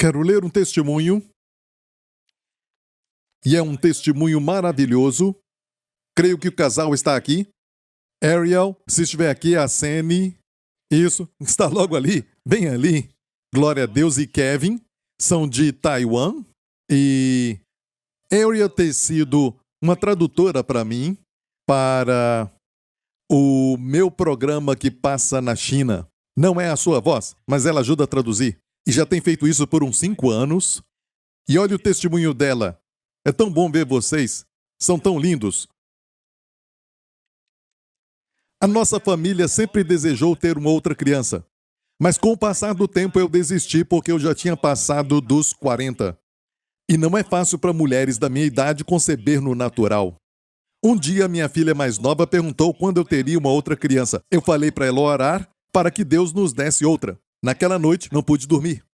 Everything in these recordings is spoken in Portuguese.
Quero ler um testemunho, e é um testemunho maravilhoso. Creio que o casal está aqui. Ariel, se estiver aqui, acene. Isso, está logo ali, bem ali. Glória a Deus. E Kevin, são de Taiwan. E Ariel tem sido uma tradutora para mim, para o meu programa que passa na China. Não é a sua voz, mas ela ajuda a traduzir. E já tem feito isso por uns 5 anos. E olha o testemunho dela. É tão bom ver vocês. São tão lindos. A nossa família sempre desejou ter uma outra criança. Mas com o passar do tempo eu desisti porque eu já tinha passado dos 40. E não é fácil para mulheres da minha idade conceber no natural. Um dia minha filha mais nova perguntou quando eu teria uma outra criança. Eu falei para ela orar para que Deus nos desse outra. Naquela noite não pude dormir.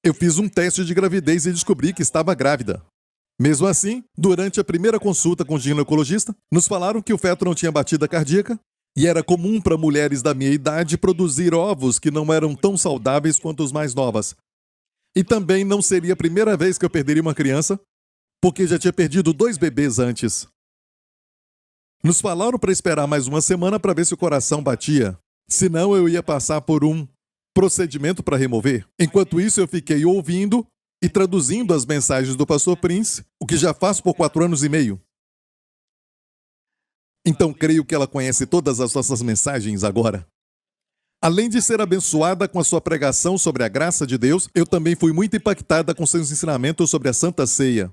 Eu fiz um teste de gravidez e descobri que estava grávida. Mesmo assim, durante a primeira consulta com o ginecologista, nos falaram que o feto não tinha batida cardíaca e era comum para mulheres da minha idade produzir ovos que não eram tão saudáveis quanto os mais novas. E também não seria a primeira vez que eu perderia uma criança, porque já tinha perdido 2 bebês antes. Nos falaram para esperar mais uma semana para ver se o coração batia. Senão eu ia passar por um procedimento para remover. Enquanto isso, eu fiquei ouvindo e traduzindo as mensagens do pastor Prince, o que já faço por 4 anos e meio. Então creio que ela conhece todas as nossas mensagens agora. Além de ser abençoada com a sua pregação sobre a graça de Deus, eu também fui muito impactada com seus ensinamentos sobre a Santa Ceia.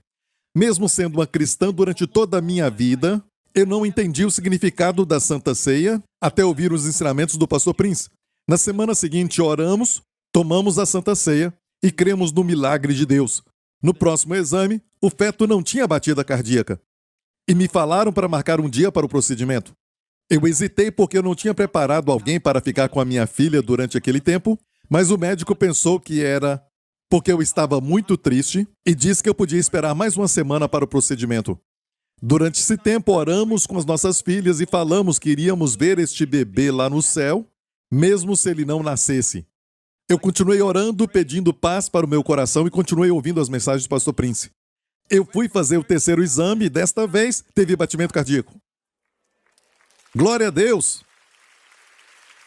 Mesmo sendo uma cristã durante toda a minha vida, eu não entendi o significado da Santa Ceia até ouvir os ensinamentos do pastor Prince. Na semana seguinte, oramos, tomamos a Santa Ceia e cremos no milagre de Deus. No próximo exame, o feto não tinha batida cardíaca. E me falaram para marcar um dia para o procedimento. Eu hesitei porque eu não tinha preparado alguém para ficar com a minha filha durante aquele tempo, mas o médico pensou que era porque eu estava muito triste e disse que eu podia esperar mais uma semana para o procedimento. Durante esse tempo, oramos com as nossas filhas e falamos que iríamos ver este bebê lá no céu, mesmo se ele não nascesse. Eu continuei orando, pedindo paz para o meu coração e continuei ouvindo as mensagens do pastor Prince. Eu fui fazer o 3º exame e desta vez teve batimento cardíaco. Glória a Deus!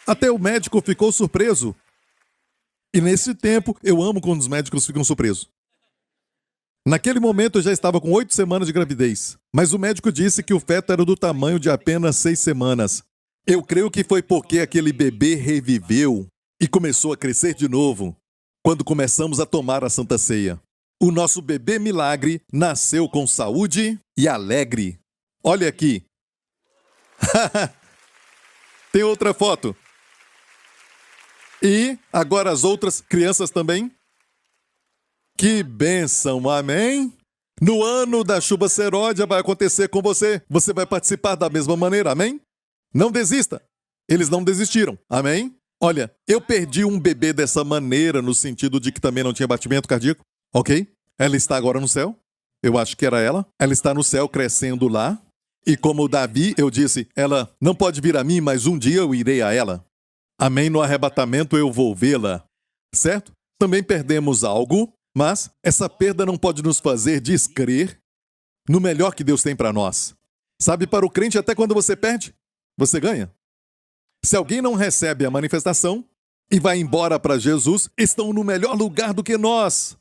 Até o médico ficou surpreso. E nesse tempo, eu amo quando os médicos ficam surpresos. Naquele momento, eu já estava com 8 semanas de gravidez. Mas o médico disse que o feto era do tamanho de apenas 6 semanas. Eu creio que foi porque aquele bebê reviveu e começou a crescer de novo quando começamos a tomar a Santa Ceia. O nosso bebê milagre nasceu com saúde e alegre. Olha aqui. Tem outra foto. E agora as outras crianças também. Que bênção, amém? No ano da chuva seródia vai acontecer com você. Você vai participar da mesma maneira, amém? Não desista. Eles não desistiram, amém? Olha, eu perdi um bebê dessa maneira, no sentido de que também não tinha batimento cardíaco, ok? Ela está agora no céu. Eu acho que era ela. Ela está no céu crescendo lá. E como Davi, eu disse, ela não pode vir a mim, mas um dia eu irei a ela. Amém? No arrebatamento eu vou vê-la. Certo? Também perdemos algo, mas essa perda não pode nos fazer descrer no melhor que Deus tem para nós. Sabe, para o crente, até quando você perde, você ganha. Se alguém não recebe a manifestação e vai embora para Jesus, estão no melhor lugar do que nós.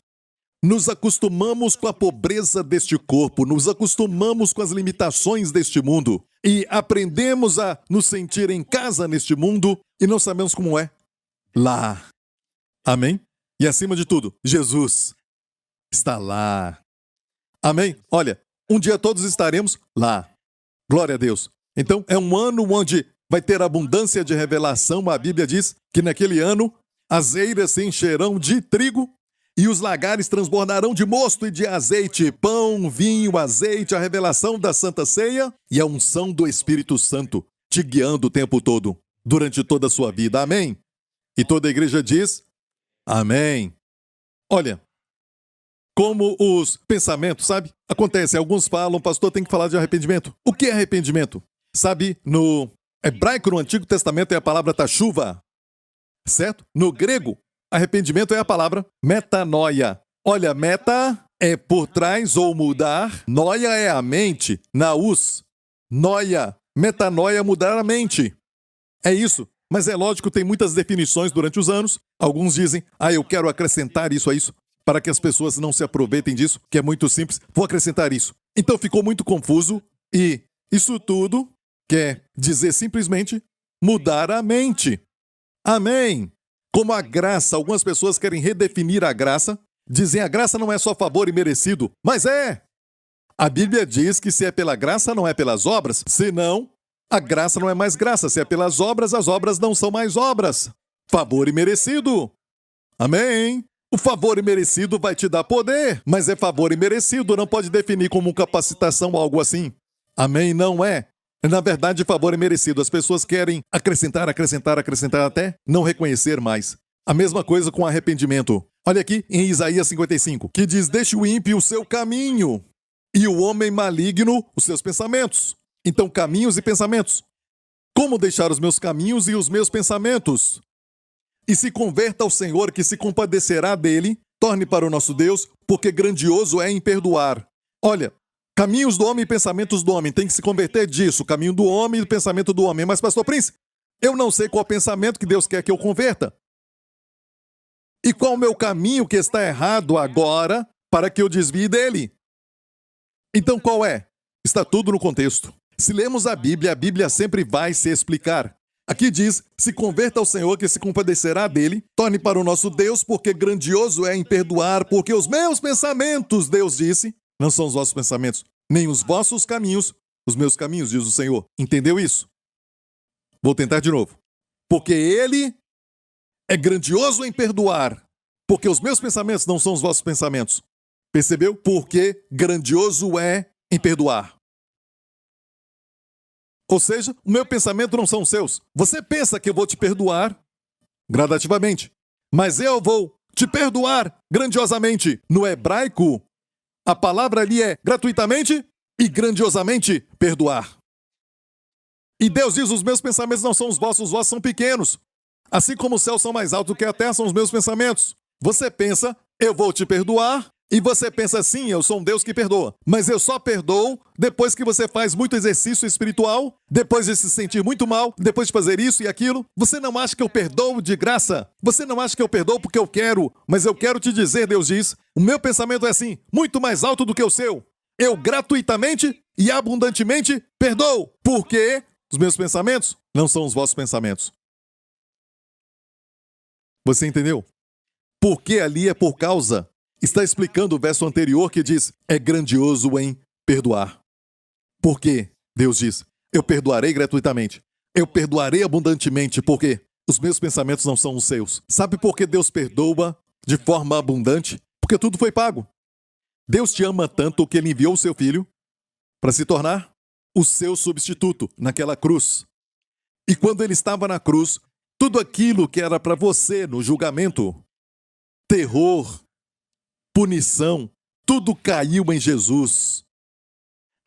Nos acostumamos com a pobreza deste corpo, nos acostumamos com as limitações deste mundo e aprendemos a nos sentir em casa neste mundo e não sabemos como é lá. Amém? E acima de tudo, Jesus está lá. Amém? Olha, um dia todos estaremos lá. Glória a Deus. Então, é um ano onde vai ter abundância de revelação. A Bíblia diz que naquele ano as eiras se encherão de trigo e os lagares transbordarão de mosto e de azeite, pão, vinho, azeite, a revelação da Santa Ceia e a unção do Espírito Santo, te guiando o tempo todo, durante toda a sua vida. Amém? E toda a igreja diz, amém. Olha, como os pensamentos, sabe? Acontece, alguns falam, pastor, tem que falar de arrependimento. O que é arrependimento? Sabe, no hebraico, no Antigo Testamento, é a palavra tashuva, certo? No grego, Arrependimento é a palavra metanoia. Olha, meta é por trás ou mudar. Noia é a mente. Naus. Noia. Metanoia, mudar a mente. É isso. Mas é lógico, tem muitas definições durante os anos. Alguns dizem, eu quero acrescentar isso a isso, para que as pessoas não se aproveitem disso, que é muito simples. Vou acrescentar isso. Então ficou muito confuso e isso tudo quer dizer simplesmente mudar a mente. Amém. Como a graça, algumas pessoas querem redefinir a graça, dizem a graça não é só favor e merecido, mas é. A Bíblia diz que se é pela graça, não é pelas obras, senão a graça não é mais graça. Se é pelas obras, as obras não são mais obras. Favor imerecido. Amém. O favor imerecido vai te dar poder, mas é favor imerecido, não pode definir como capacitação ou algo assim. Amém? Não é. Na verdade, favor imerecido. As pessoas querem acrescentar até não reconhecer mais. A mesma coisa com arrependimento. Olha aqui em Isaías 55, que diz, deixe o ímpio o seu caminho e o homem maligno os seus pensamentos. Então, caminhos e pensamentos. Como deixar os meus caminhos e os meus pensamentos? E se converta ao Senhor, que se compadecerá dele, torne para o nosso Deus, porque grandioso é em perdoar. Olha, caminhos do homem e pensamentos do homem, tem que se converter disso, caminho do homem e pensamento do homem. Mas, pastor Prince, eu não sei qual pensamento que Deus quer que eu converta. E qual o meu caminho que está errado agora para que eu desvie dele? Então, qual é? Está tudo no contexto. Se lemos a Bíblia sempre vai se explicar. Aqui diz, se converta ao Senhor, que se compadecerá dele, torne para o nosso Deus, porque grandioso é em perdoar, porque os meus pensamentos, Deus disse, não são os vossos pensamentos, nem os vossos caminhos, os meus caminhos, diz o Senhor. Entendeu isso? Vou tentar de novo. Porque ele é grandioso em perdoar, porque os meus pensamentos não são os vossos pensamentos. Percebeu? Porque grandioso é em perdoar. Ou seja, o meu pensamento não são os seus. Você pensa que eu vou te perdoar gradativamente, mas eu vou te perdoar grandiosamente. No hebraico, a palavra ali é gratuitamente e grandiosamente perdoar. E Deus diz, os meus pensamentos não são os vossos são pequenos. Assim como os céus são mais altos do que a terra, são os meus pensamentos. Você pensa, eu vou te perdoar, e você pensa, sim, eu sou um Deus que perdoa. Mas eu só perdoo depois que você faz muito exercício espiritual, depois de se sentir muito mal, depois de fazer isso e aquilo. Você não acha que eu perdoo de graça? Você não acha que eu perdoo porque eu quero? Mas eu quero te dizer, Deus diz, o meu pensamento é assim, muito mais alto do que o seu. Eu gratuitamente e abundantemente perdoo, porque os meus pensamentos não são os vossos pensamentos. Você entendeu? Porque ali é por causa. Está explicando o verso anterior que diz, é grandioso em perdoar. Porque Deus diz, eu perdoarei gratuitamente. Eu perdoarei abundantemente, porque os meus pensamentos não são os seus. Sabe por que Deus perdoa de forma abundante? Porque tudo foi pago. Deus te ama tanto que ele enviou o seu filho para se tornar o seu substituto naquela cruz. E quando ele estava na cruz, tudo aquilo que era para você no julgamento, terror, punição, tudo caiu em Jesus.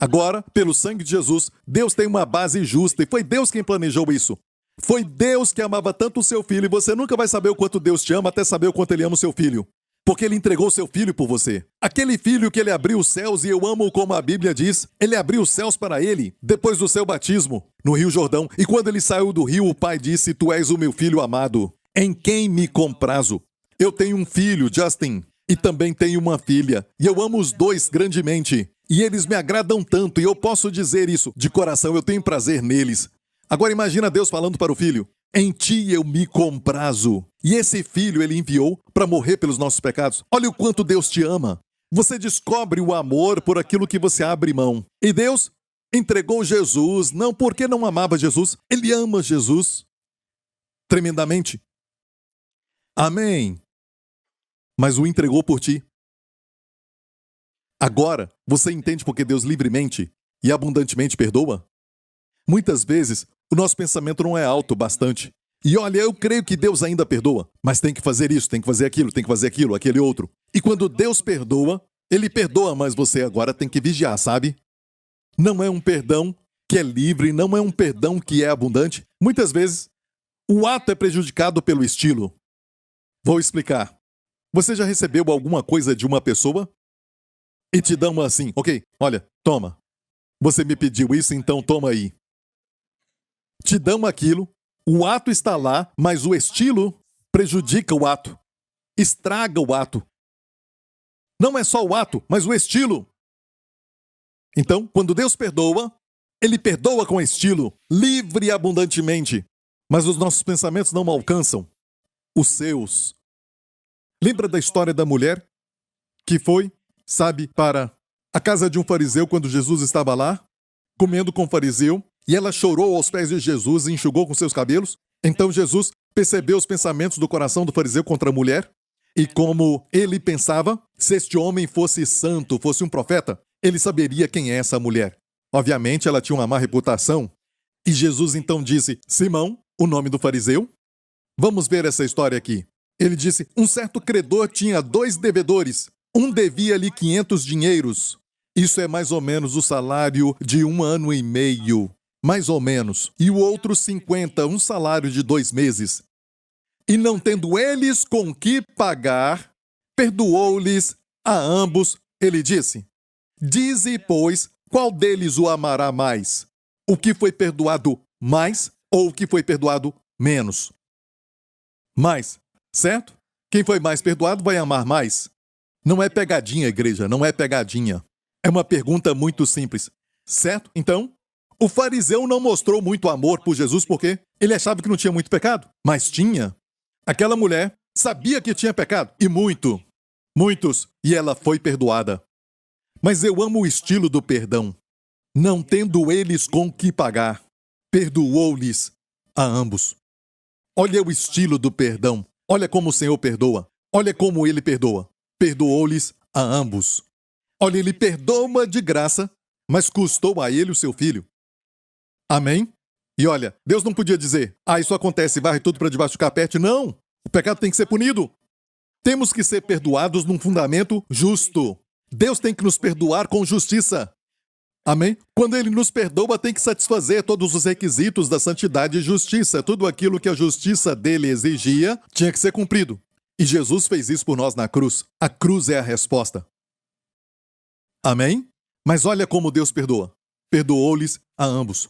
Agora, pelo sangue de Jesus, Deus tem uma base justa e foi Deus quem planejou isso. Foi Deus que amava tanto o seu filho e você nunca vai saber o quanto Deus te ama até saber o quanto ele ama o seu filho. Porque ele entregou o seu filho por você. Aquele filho que ele abriu os céus, e eu amo como a Bíblia diz, ele abriu os céus para ele depois do seu batismo no Rio Jordão. E quando ele saiu do rio, o pai disse, tu és o meu filho amado, em quem me comprazo. Eu tenho um filho, Justin, e também tenho uma filha, e eu amo os dois grandemente, e eles me agradam tanto, e eu posso dizer isso de coração, eu tenho prazer neles. Agora imagina Deus falando para o filho, em ti eu me comprazo. E esse filho ele enviou para morrer pelos nossos pecados. Olha o quanto Deus te ama. Você descobre o amor por aquilo que você abre mão. E Deus entregou Jesus, não porque não amava Jesus, ele ama Jesus tremendamente. Amém. Mas o entregou por ti. Agora, você entende porque Deus livremente e abundantemente perdoa? Muitas vezes, o nosso pensamento não é alto bastante. E olha, eu creio que Deus ainda perdoa, mas tem que fazer isso, tem que fazer aquilo, tem que fazer aquilo, aquele outro. E quando Deus perdoa, ele perdoa, mas você agora tem que vigiar, sabe? Não é um perdão que é livre, não é um perdão que é abundante. Muitas vezes, o ato é prejudicado pelo estilo. Vou explicar. Você já recebeu alguma coisa de uma pessoa? E te dão assim, ok, olha, toma. Você me pediu isso, então toma aí. Te dão aquilo, o ato está lá, mas o estilo prejudica o ato. Estraga o ato. Não é só o ato, mas o estilo. Então, quando Deus perdoa, Ele perdoa com estilo, livre e abundantemente. Mas os nossos pensamentos não alcançam os seus. Lembra da história da mulher que foi, para a casa de um fariseu quando Jesus estava lá, comendo com o fariseu, e ela chorou aos pés de Jesus e enxugou com seus cabelos? Então Jesus percebeu os pensamentos do coração do fariseu contra a mulher, e como ele pensava, se este homem fosse santo, fosse um profeta, ele saberia quem é essa mulher. Obviamente, ela tinha uma má reputação. E Jesus então disse, Simão, o nome do fariseu, vamos ver essa história aqui. Ele disse, um certo credor tinha 2 devedores. Um devia-lhe 500 dinheiros. Isso é mais ou menos o salário de 1 ano e meio. Mais ou menos. E o outro 50, um salário de 2 meses. E não tendo eles com que pagar, perdoou-lhes a ambos. Ele disse, dize, pois, qual deles o amará mais? O que foi perdoado mais ou o que foi perdoado menos? Mais, certo? Quem foi mais perdoado vai amar mais. Não é pegadinha, igreja, não é pegadinha. É uma pergunta muito simples, certo? Então, o fariseu não mostrou muito amor por Jesus porque ele achava que não tinha muito pecado, mas tinha. Aquela mulher sabia que tinha pecado, e muitos, e ela foi perdoada. Mas eu amo o estilo do perdão. Não tendo eles com que pagar, perdoou-lhes a ambos. Olha o estilo do perdão. Olha como o Senhor perdoa. Olha como Ele perdoa. Perdoou-lhes a ambos. Olha, Ele perdoa de graça, mas custou a Ele o seu filho. Amém? E olha, Deus não podia dizer, isso acontece, varre tudo para debaixo do capete. Não! O pecado tem que ser punido. Temos que ser perdoados num fundamento justo. Deus tem que nos perdoar com justiça. Amém? Quando Ele nos perdoa, tem que satisfazer todos os requisitos da santidade e justiça. Tudo aquilo que a justiça dele exigia tinha que ser cumprido. E Jesus fez isso por nós na cruz. A cruz é a resposta. Amém? Mas olha como Deus perdoa. Perdoou-lhes a ambos.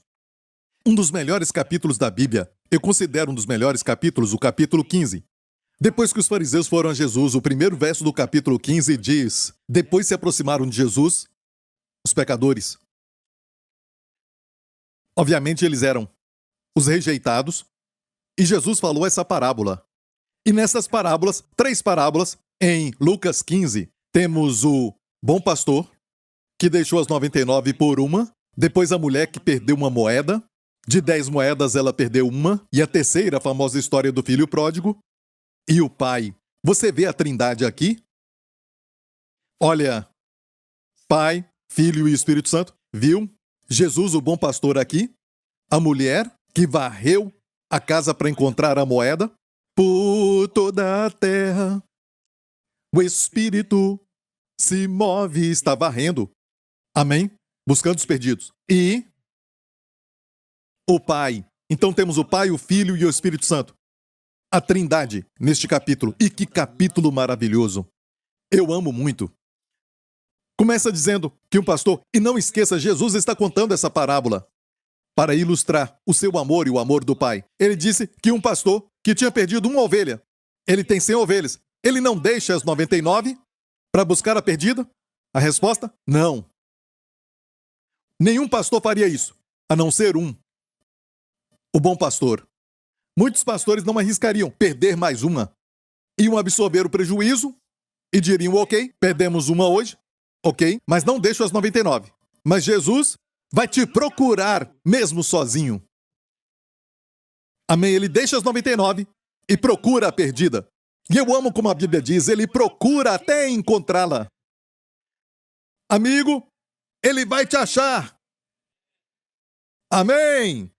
Um dos melhores capítulos da Bíblia, eu considero um dos melhores capítulos, o capítulo 15. Depois que os fariseus foram a Jesus, o primeiro verso do capítulo 15 diz: depois se aproximaram de Jesus os pecadores. Obviamente eles eram os rejeitados, e Jesus falou essa parábola. E nessas parábolas, 3 parábolas, em Lucas 15, temos o bom pastor, que deixou as 99 por uma, depois a mulher que perdeu uma moeda, de 10 moedas ela perdeu uma, e a terceira, a famosa história do filho pródigo, e o pai. Você vê a trindade aqui? Olha, Pai, Filho e Espírito Santo, viu? Jesus, o bom pastor aqui, a mulher que varreu a casa para encontrar a moeda, por toda a terra, o Espírito se move, está varrendo. Amém? Buscando os perdidos. E o Pai. Então temos o Pai, o Filho e o Espírito Santo. A trindade neste capítulo. E que capítulo maravilhoso. Eu amo muito. Começa dizendo que um pastor, e não esqueça, Jesus está contando essa parábola para ilustrar o seu amor e o amor do Pai. Ele disse que um pastor que tinha perdido uma ovelha, ele tem 100 ovelhas, ele não deixa as 99 para buscar a perdida? A resposta? Não. Nenhum pastor faria isso, a não ser um. O bom pastor. Muitos pastores não arriscariam perder mais uma. Iam absorver o prejuízo e diriam, ok, perdemos uma hoje, ok, mas não deixo as 99. Mas Jesus vai te procurar mesmo sozinho. Amém? Ele deixa as 99 e procura a perdida. E eu amo como a Bíblia diz, ele procura até encontrá-la. Amigo, ele vai te achar. Amém?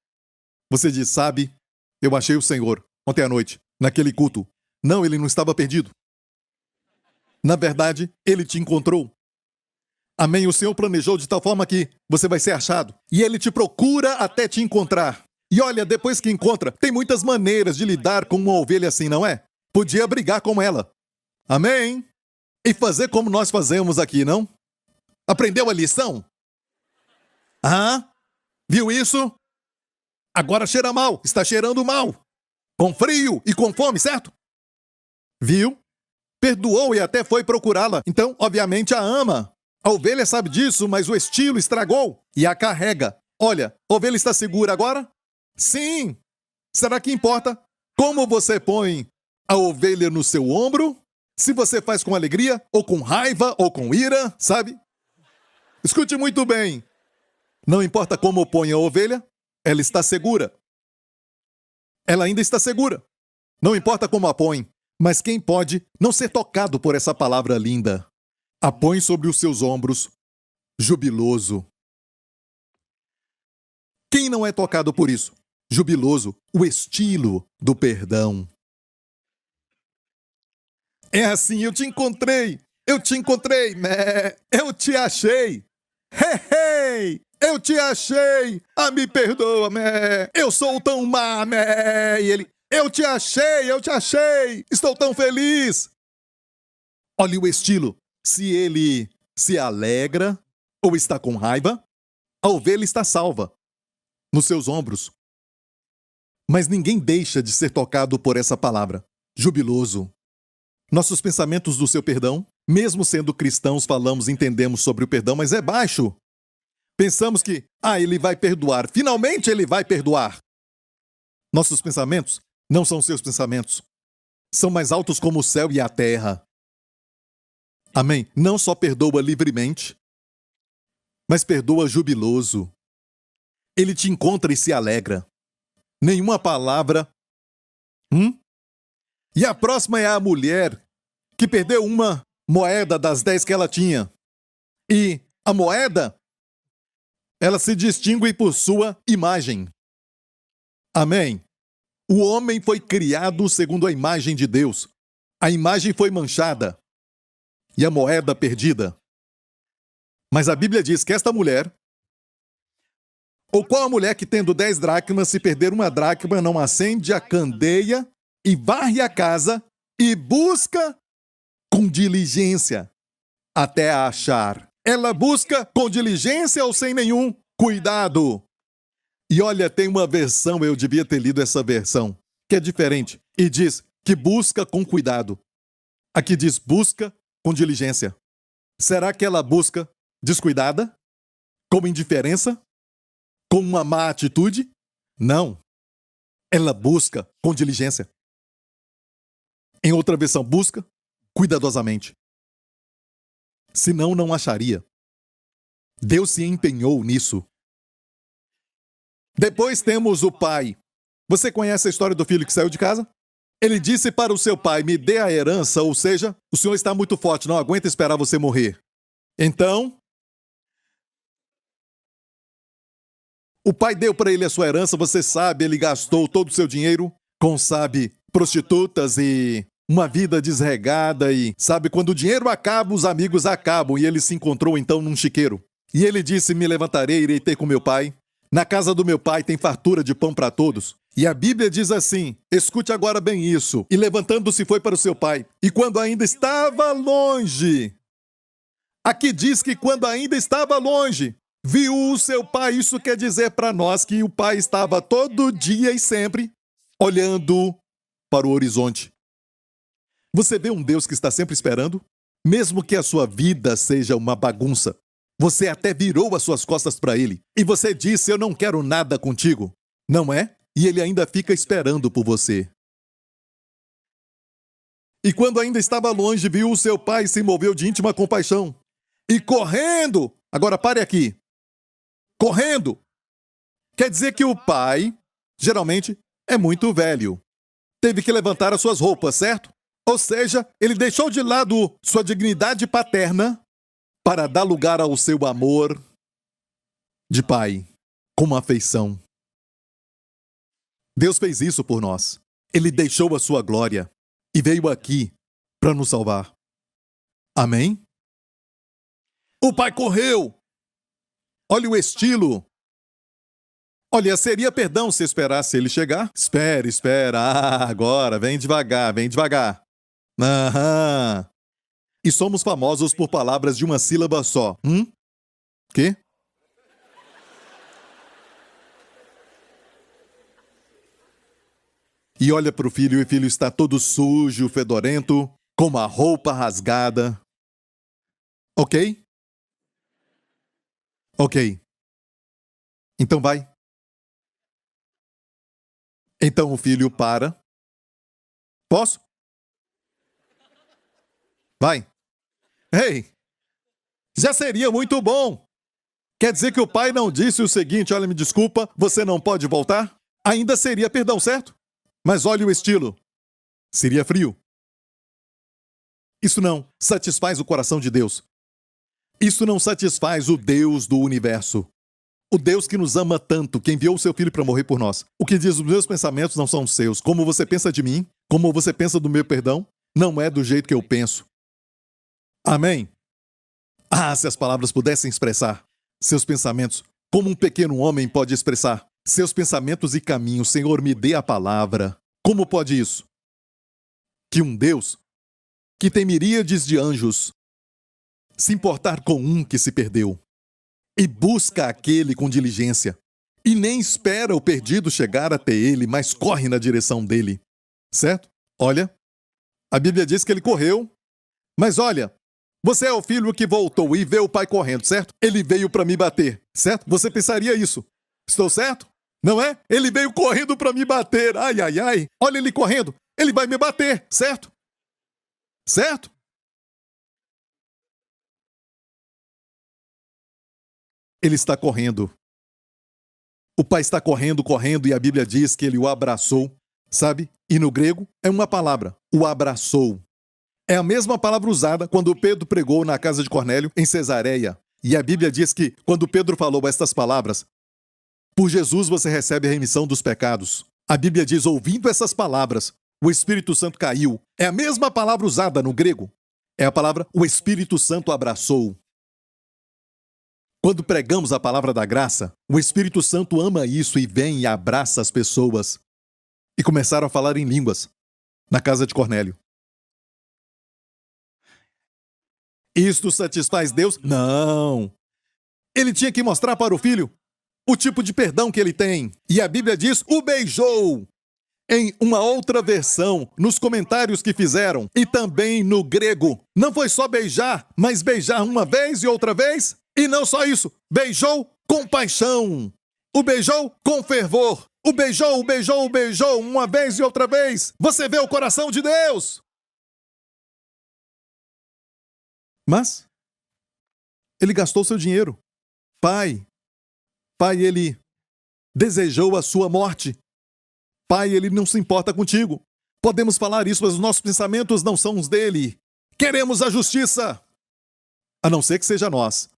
Você diz, sabe, eu achei o Senhor ontem à noite, naquele culto. Não, ele não estava perdido. Na verdade, ele te encontrou. Amém? O Senhor planejou de tal forma que você vai ser achado. E ele te procura até te encontrar. E olha, depois que encontra, tem muitas maneiras de lidar com uma ovelha assim, não é? podia brigar com ela. Amém? E fazer como nós fazemos aqui, não? Aprendeu a lição? Ah? Viu isso? Agora cheira mal, está cheirando mal. Com frio e com fome, certo? Viu? Perdoou e até foi procurá-la. Então, obviamente, a ama. A ovelha sabe disso, mas o estilo estragou e a carrega. Olha, a ovelha está segura agora? Sim. Será que importa como você põe a ovelha no seu ombro? Se você faz com alegria, ou com raiva, ou com ira, sabe? Escute muito bem. Não importa como põe a ovelha, ela está segura. Ela ainda está segura. Não importa como a põe, mas quem pode não ser tocado por essa palavra linda? A põe sobre os seus ombros, jubiloso. Quem não é tocado por isso? Jubiloso, o estilo do perdão. É assim, eu te encontrei, eu te achei. Hey, eu te achei, me perdoa, eu sou tão má, e ele, eu te achei, estou tão feliz. Olha o estilo, se ele se alegra ou está com raiva, a ovelha está salva, nos seus ombros. Mas ninguém deixa de ser tocado por essa palavra, jubiloso. Nossos pensamentos do seu perdão, mesmo sendo cristãos, falamos e entendemos sobre o perdão, mas é baixo. Pensamos que, ele vai perdoar. Finalmente ele vai perdoar. Nossos pensamentos não são seus pensamentos. São mais altos como o céu e a terra. Amém? Não só perdoa livremente, mas perdoa jubiloso. Ele te encontra e se alegra. Nenhuma palavra. E a próxima é a mulher que perdeu uma moeda das 10 que ela tinha. E a moeda, ela se distingue por sua imagem. Amém? O homem foi criado segundo a imagem de Deus. A imagem foi manchada. E a moeda perdida. Mas a Bíblia diz que esta mulher, ou qual a mulher que tendo 10 dracmas, se perder uma dracma, não acende a candeia e varre a casa e busca com diligência até a achar. Ela busca com diligência ou sem nenhum cuidado. E olha, tem uma versão, eu devia ter lido essa versão, que é diferente. E diz que busca com cuidado. Aqui diz busca com diligência. Será que ela busca descuidada? Com indiferença? Com uma má atitude? Não. Ela busca com diligência. Em outra versão, busca cuidadosamente. Senão, não acharia. Deus se empenhou nisso. Depois temos o pai. Você conhece a história do filho que saiu de casa? Ele disse para o seu pai, me dê a herança, ou seja, o senhor está muito forte, não aguenta esperar você morrer. Então, o pai deu para ele a sua herança, você sabe, ele gastou todo o seu dinheiro com, prostitutas e uma vida desregada e, quando o dinheiro acaba, os amigos acabam. E ele se encontrou então num chiqueiro. E ele disse, me levantarei, irei ter com meu pai. Na casa do meu pai tem fartura de pão para todos. E a Bíblia diz assim, escute agora bem isso. E levantando-se foi para o seu pai. E quando ainda estava longe, aqui diz que quando ainda estava longe, viu o seu pai. Isso quer dizer para nós que o pai estava todo dia e sempre olhando para o horizonte. Você vê um Deus que está sempre esperando? Mesmo que a sua vida seja uma bagunça, você até virou as suas costas para ele. E você disse, eu não quero nada contigo. Não é? E ele ainda fica esperando por você. E quando ainda estava longe, viu o seu pai e se moveu de íntima compaixão. E correndo, agora pare aqui. Correndo. Quer dizer que o pai, geralmente, é muito velho. Teve que levantar as suas roupas, certo? Ou seja, ele deixou de lado sua dignidade paterna para dar lugar ao seu amor de pai, com afeição. Deus fez isso por nós. Ele deixou a sua glória e veio aqui para nos salvar. Amém? O pai correu. Olha o estilo. Olha, seria perdão se esperasse ele chegar? Espera. Agora, vem devagar. Aham. E somos famosos por palavras de uma sílaba só. Quê? E olha pro filho e o filho está todo sujo, fedorento, com uma roupa rasgada. Ok? Ok. Então vai. Então o filho para. Posso? Vai. Ei! Já seria muito bom! Quer dizer que o pai não disse o seguinte: olha, me desculpa, você não pode voltar? Ainda seria perdão, certo? Mas olha o estilo. Seria frio. Isso não satisfaz o coração de Deus. Isso não satisfaz o Deus do universo. O Deus que nos ama tanto, que enviou o seu filho para morrer por nós. O que diz: os meus pensamentos não são os seus. Como você pensa de mim, como você pensa do meu perdão, não é do jeito que eu penso. Amém? Ah, se as palavras pudessem expressar seus pensamentos, como um pequeno homem pode expressar seus pensamentos e caminhos, Senhor, me dê a palavra. Como pode isso? Que um Deus, que tem miríades de anjos, se importar com um que se perdeu, e busca aquele com diligência, e nem espera o perdido chegar até ele, mas corre na direção dele. Certo? Olha, a Bíblia diz que ele correu, mas olha, você é o filho que voltou e vê o pai correndo, certo? Ele veio para me bater, certo? Você pensaria isso. Estou certo? Não é? Ele veio correndo para me bater. Ai. Olha ele correndo. Ele vai me bater, certo? Certo? Ele está correndo. O pai está correndo, e a Bíblia diz que ele o abraçou, sabe? E no grego é uma palavra, o abraçou. É a mesma palavra usada quando Pedro pregou na casa de Cornélio, em Cesareia. E a Bíblia diz que, quando Pedro falou estas palavras, por Jesus você recebe a remissão dos pecados. A Bíblia diz, ouvindo essas palavras, o Espírito Santo caiu. É a mesma palavra usada no grego. É a palavra, o Espírito Santo abraçou. Quando pregamos a palavra da graça, o Espírito Santo ama isso e vem e abraça as pessoas. E começaram a falar em línguas, na casa de Cornélio. Isto satisfaz Deus? Não. Ele tinha que mostrar para o filho o tipo de perdão que ele tem. E a Bíblia diz, o beijou. Em uma outra versão, nos comentários que fizeram, e também no grego, não foi só beijar, mas beijar uma vez e outra vez. E não só isso, beijou com paixão. O beijou com fervor. O beijou uma vez e outra vez. Você vê o coração de Deus. Mas ele gastou seu dinheiro. Pai, ele desejou a sua morte. Pai, ele não se importa contigo. Podemos falar isso, mas os nossos pensamentos não são os dele. Queremos a justiça. A não ser que seja nós.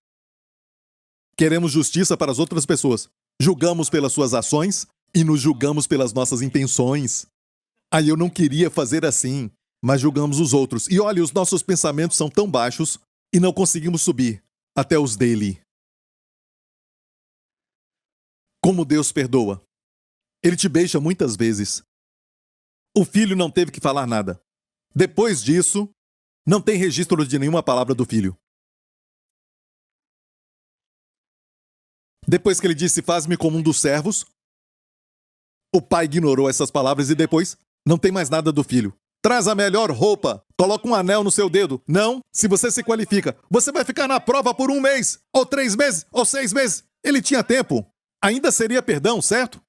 Queremos justiça para as outras pessoas. Julgamos pelas suas ações e nos julgamos pelas nossas intenções. Aí eu não queria fazer assim, mas julgamos os outros. E olha, os nossos pensamentos são tão baixos e não conseguimos subir até os dele. Como Deus perdoa. Ele te beija muitas vezes. O filho não teve que falar nada. Depois disso, não tem registro de nenhuma palavra do filho. Depois que ele disse, faz-me como um dos servos, o pai ignorou essas palavras e depois não tem mais nada do filho. Traz a melhor roupa, coloca um anel no seu dedo. Não, se você se qualifica, você vai ficar na prova por 1 mês, ou 3 meses, ou 6 meses. Ele tinha tempo. Ainda seria perdão, certo?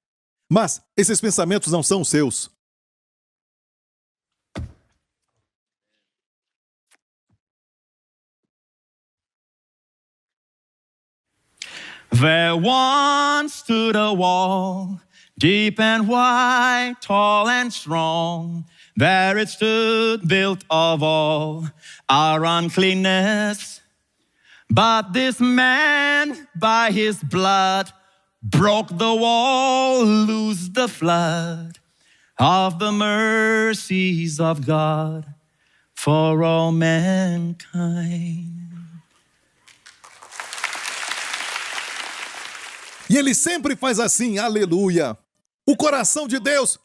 Mas esses pensamentos não são os seus. There once stood a wall, deep and wide, tall and strong. There it stood, built of all our uncleanness. But this man, by his blood, broke the wall, loosed the flood of the mercies of God for all mankind. E ele sempre faz assim, aleluia. O coração de Deus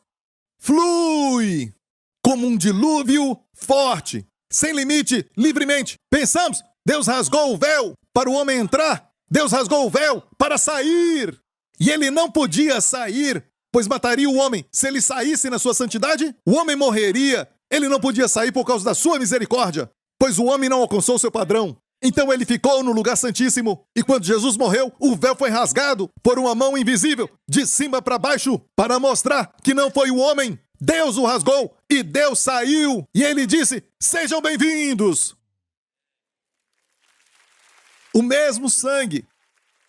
flui como um dilúvio forte, sem limite, livremente. Pensamos, Deus rasgou o véu para o homem entrar. Deus rasgou o véu para sair. E ele não podia sair, pois mataria o homem. Se ele saísse na sua santidade, o homem morreria. Ele não podia sair por causa da sua misericórdia, pois o homem não alcançou seu padrão. Então ele ficou no lugar santíssimo. E quando Jesus morreu, o véu foi rasgado por uma mão invisível, de cima para baixo, para mostrar que não foi o homem. Deus o rasgou e Deus saiu. E ele disse, sejam bem-vindos. O mesmo sangue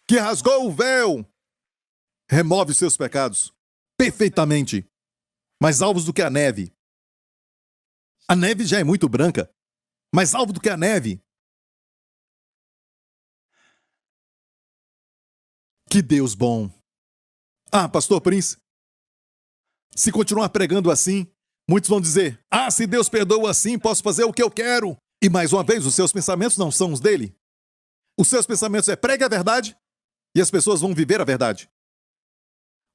que rasgou o véu remove os seus pecados perfeitamente, mais alvos do que a neve. A neve já é muito branca, mais alvo do que a neve. Que Deus bom. Ah, Pastor Prince, se continuar pregando assim, muitos vão dizer, se Deus perdoa assim, posso fazer o que eu quero. E mais uma vez, os seus pensamentos não são os dele. Os seus pensamentos é pregue a verdade e as pessoas vão viver a verdade.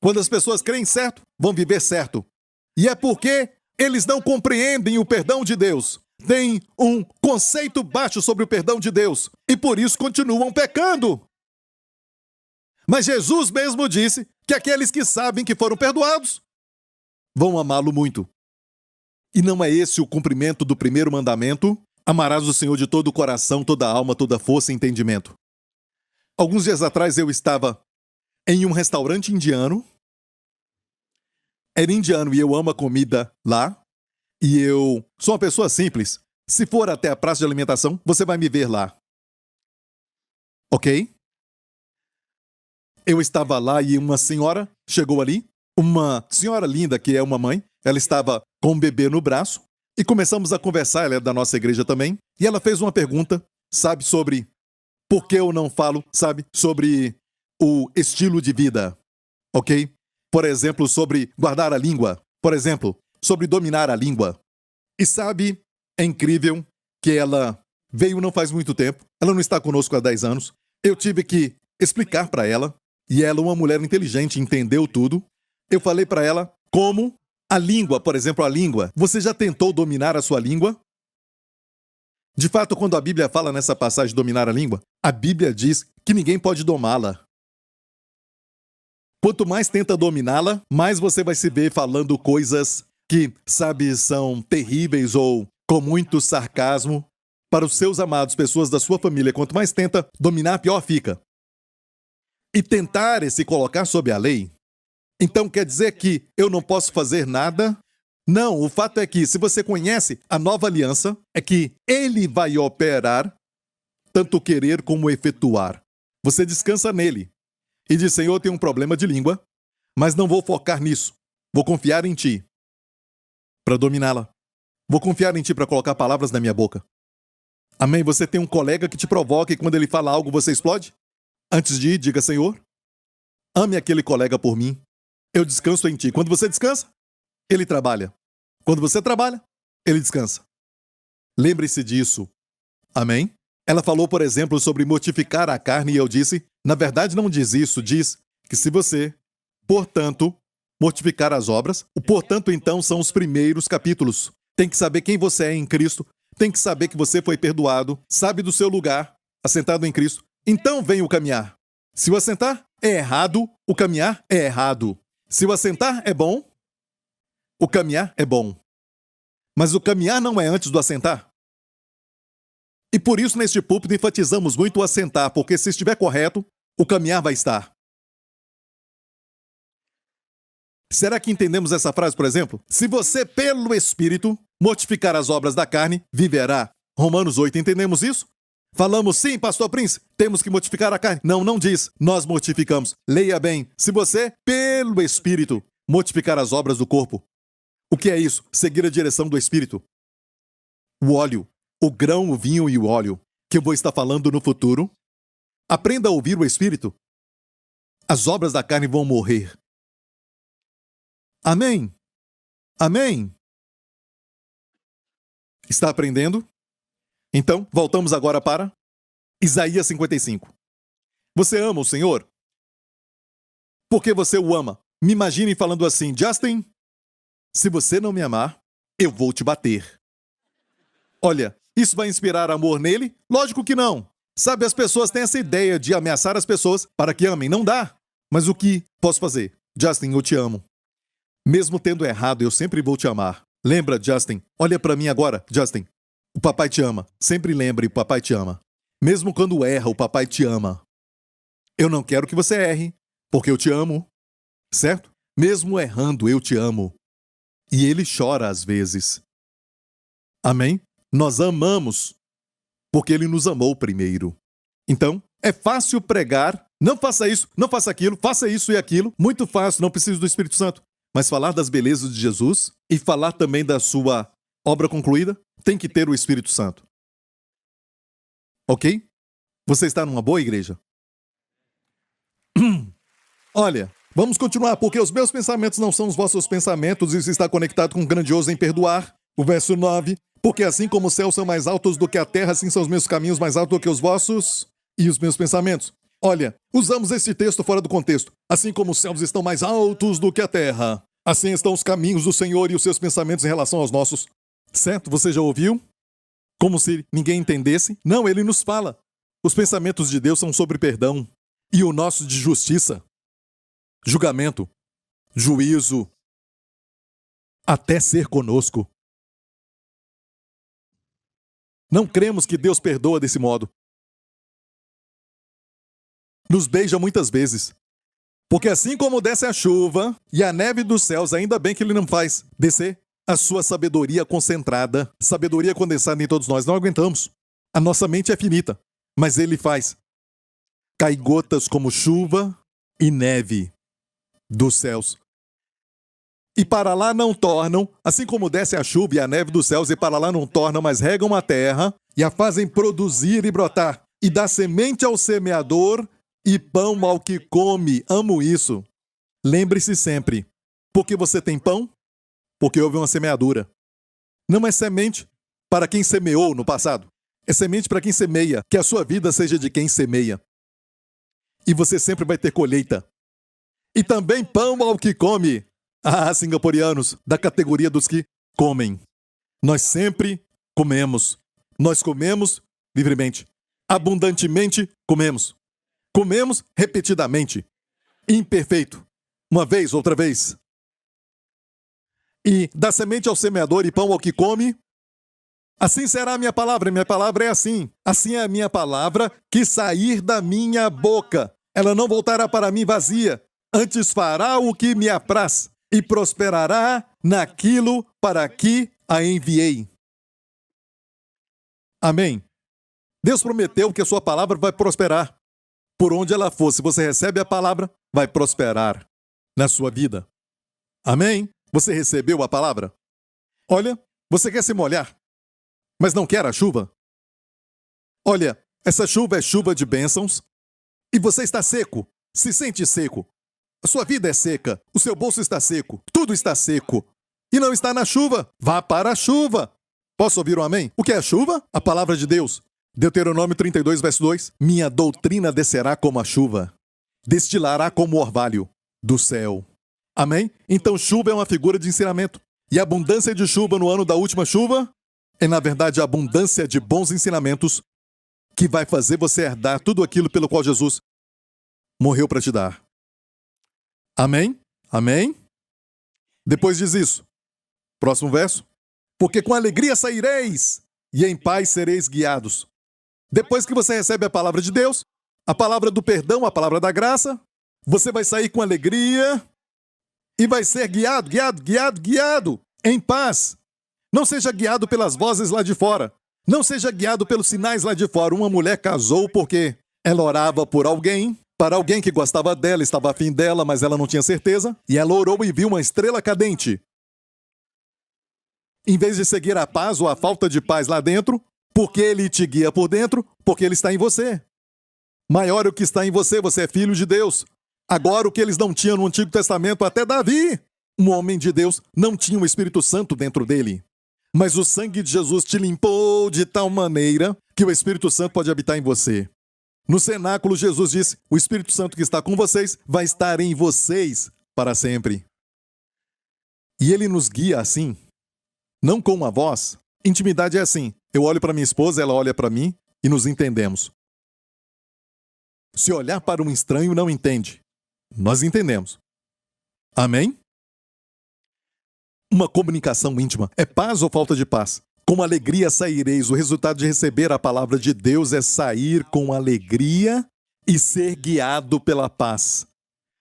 Quando as pessoas creem certo, vão viver certo. E é porque eles não compreendem o perdão de Deus. Têm um conceito baixo sobre o perdão de Deus e por isso continuam pecando. Mas Jesus mesmo disse que aqueles que sabem que foram perdoados vão amá-lo muito. E não é esse o cumprimento do primeiro mandamento? Amarás o Senhor de todo o coração, toda a alma, toda a força e entendimento. Alguns dias atrás eu estava em um restaurante indiano. Era indiano e eu amo a comida lá. E eu sou uma pessoa simples. Se for até a praça de alimentação, você vai me ver lá. Ok? Eu estava lá e uma senhora chegou ali. Uma senhora linda que é uma mãe. Ela estava com um bebê no braço. E começamos a conversar, ela é da nossa igreja também. E ela fez uma pergunta, sabe, sobre por que eu não falo, sabe, sobre o estilo de vida. Ok? Por exemplo, sobre guardar a língua. Por exemplo, sobre dominar a língua. E sabe, é incrível que ela veio não faz muito tempo. Ela não está conosco há 10 anos. Eu tive que explicar para ela. E ela, uma mulher inteligente, entendeu tudo. Eu falei para ela como a língua, por exemplo, a língua. Você já tentou dominar a sua língua? De fato, quando a Bíblia fala nessa passagem dominar a língua, a Bíblia diz que ninguém pode domá-la. Quanto mais tenta dominá-la, mais você vai se ver falando coisas que, sabe, são terríveis ou com muito sarcasmo para os seus amados, pessoas da sua família. Quanto mais tenta dominar, pior fica. E tentar se colocar sob a lei. Então quer dizer que eu não posso fazer nada? Não, o fato é que se você conhece a nova aliança, é que ele vai operar tanto querer como efetuar. Você descansa nele. E diz, Senhor, eu tenho um problema de língua, mas não vou focar nisso. Vou confiar em ti para dominá-la. Vou confiar em ti para colocar palavras na minha boca. Amém? Você tem um colega que te provoca e quando ele fala algo você explode? Antes de ir, diga, Senhor, ame aquele colega por mim. Eu descanso em ti. Quando você descansa, ele trabalha. Quando você trabalha, ele descansa. Lembre-se disso. Amém? Ela falou, por exemplo, sobre mortificar a carne e eu disse, na verdade não diz isso, diz que se você, portanto, mortificar as obras, o portanto então são os primeiros capítulos. Tem que saber quem você é em Cristo, tem que saber que você foi perdoado, sabe do seu lugar, assentado em Cristo. Então vem o caminhar. Se o assentar é errado, o caminhar é errado. Se o assentar é bom, o caminhar é bom. Mas o caminhar não é antes do assentar. E por isso, neste púlpito, enfatizamos muito o assentar, porque se estiver correto, o caminhar vai estar. Será que entendemos essa frase, por exemplo? Se você, pelo Espírito, mortificar as obras da carne, viverá. Romanos 8, entendemos isso? Falamos, sim, Pastor Prince, temos que mortificar a carne. Não, não diz, nós mortificamos. Leia bem, se você, pelo Espírito, mortificar as obras do corpo. O que é isso? Seguir a direção do Espírito. O óleo, o grão, o vinho e o óleo, que eu vou estar falando no futuro. Aprenda a ouvir o Espírito. As obras da carne vão morrer. Amém? Amém? Está aprendendo? Então, voltamos agora para Isaías 55. Você ama o Senhor? porque você o ama. Me imagine falando assim: Justin, se você não me amar, eu vou te bater. Olha, isso vai inspirar amor nele? Lógico que não. Sabe, as pessoas têm essa ideia de ameaçar as pessoas para que amem. Não dá. Mas o que posso fazer? Justin, eu te amo. Mesmo tendo errado, eu sempre vou te amar. Lembra, Justin? Olha para mim agora, Justin. O papai te ama. Sempre lembre, o papai te ama. Mesmo quando erra, o papai te ama. Eu não quero que você erre, porque eu te amo. Certo? Mesmo errando, eu te amo. E ele chora às vezes. Amém? Nós amamos, porque ele nos amou primeiro. Então, é fácil pregar, não faça isso, não faça aquilo, faça isso e aquilo. Muito fácil, não preciso do Espírito Santo. Mas falar das belezas de Jesus e falar também da sua obra concluída, tem que ter o Espírito Santo. Ok? Você está numa boa igreja? Olha, vamos continuar, porque os meus pensamentos não são os vossos pensamentos, isso está conectado com o grandioso em perdoar. O verso 9, porque assim como os céus são mais altos do que a terra, assim são os meus caminhos mais altos do que os vossos e os meus pensamentos. Olha, usamos este texto fora do contexto. Assim como os céus estão mais altos do que a terra, assim estão os caminhos do Senhor e os seus pensamentos em relação aos nossos. Certo? Você já ouviu? Como se ninguém entendesse? Não, ele nos fala. Os pensamentos de Deus são sobre perdão e o nosso de justiça, julgamento, juízo, até ser conosco. Não cremos que Deus perdoa desse modo. Nos beija muitas vezes. Porque assim como desce a chuva e a neve dos céus, ainda bem que ele não faz descer a sua sabedoria concentrada, sabedoria condensada em todos nós. Não aguentamos. A nossa mente é finita, mas ele faz. Cai gotas como chuva e neve dos céus. E para lá não tornam, assim como desce a chuva e a neve dos céus, e para lá não tornam, mas regam a terra, e a fazem produzir e brotar, e dá semente ao semeador, e pão ao que come. Amo isso. Lembre-se sempre, porque você tem pão? Porque houve uma semeadura. Não é semente para quem semeou no passado. É semente para quem semeia, que a sua vida seja de quem semeia. E você sempre vai ter colheita. E também pão ao que come. Ah, singapurianos, da categoria dos que comem. Nós sempre comemos. Nós comemos livremente. Abundantemente comemos. Comemos repetidamente. Imperfeito. Uma vez, outra vez. E dá semente ao semeador e pão ao que come. Assim será a minha palavra. Minha palavra é assim. Assim é a minha palavra que sair da minha boca. Ela não voltará para mim vazia. Antes fará o que me apraz. E prosperará naquilo para que a enviei. Amém. Deus prometeu que a sua palavra vai prosperar. Por onde ela for, se você recebe a palavra, vai prosperar na sua vida. Amém? Você recebeu a palavra? Olha, você quer se molhar, mas não quer a chuva? Olha, essa chuva é chuva de bênçãos e você está seco, se sente seco. A sua vida é seca, o seu bolso está seco, tudo está seco. E não está na chuva, vá para a chuva. Posso ouvir um amém? O que é a chuva? A palavra de Deus. Deuteronômio 32, verso 2. Minha doutrina descerá como a chuva, destilará como o orvalho do céu. Amém? Então chuva é uma figura de ensinamento. E a abundância de chuva no ano da última chuva é, na verdade, a abundância de bons ensinamentos que vai fazer você herdar tudo aquilo pelo qual Jesus morreu para te dar. Amém? Amém? Depois diz isso. Próximo verso. Porque com alegria saireis e em paz sereis guiados. Depois que você recebe a palavra de Deus, a palavra do perdão, a palavra da graça, você vai sair com alegria e vai ser guiado, em paz. Não seja guiado pelas vozes lá de fora. Não seja guiado pelos sinais lá de fora. Uma mulher casou porque ela orava por alguém, para alguém que gostava dela, estava afim dela, mas ela não tinha certeza, e ela orou e viu uma estrela cadente. Em vez de seguir a paz ou a falta de paz lá dentro, porque ele te guia por dentro, porque ele está em você. Maior o que está em você, você é filho de Deus. Agora o que eles não tinham no Antigo Testamento, até Davi, um homem de Deus, não tinha o Espírito Santo dentro dele. Mas o sangue de Jesus te limpou de tal maneira que o Espírito Santo pode habitar em você. No cenáculo, Jesus disse: o Espírito Santo que está com vocês vai estar em vocês para sempre. E ele nos guia assim, não com uma voz. Intimidade é assim: eu olho para minha esposa, ela olha para mim e nos entendemos. Se olhar para um estranho, não entende. Nós entendemos. Amém? Uma comunicação íntima é paz ou falta de paz? Com alegria saireis. O resultado de receber a palavra de Deus é sair com alegria e ser guiado pela paz.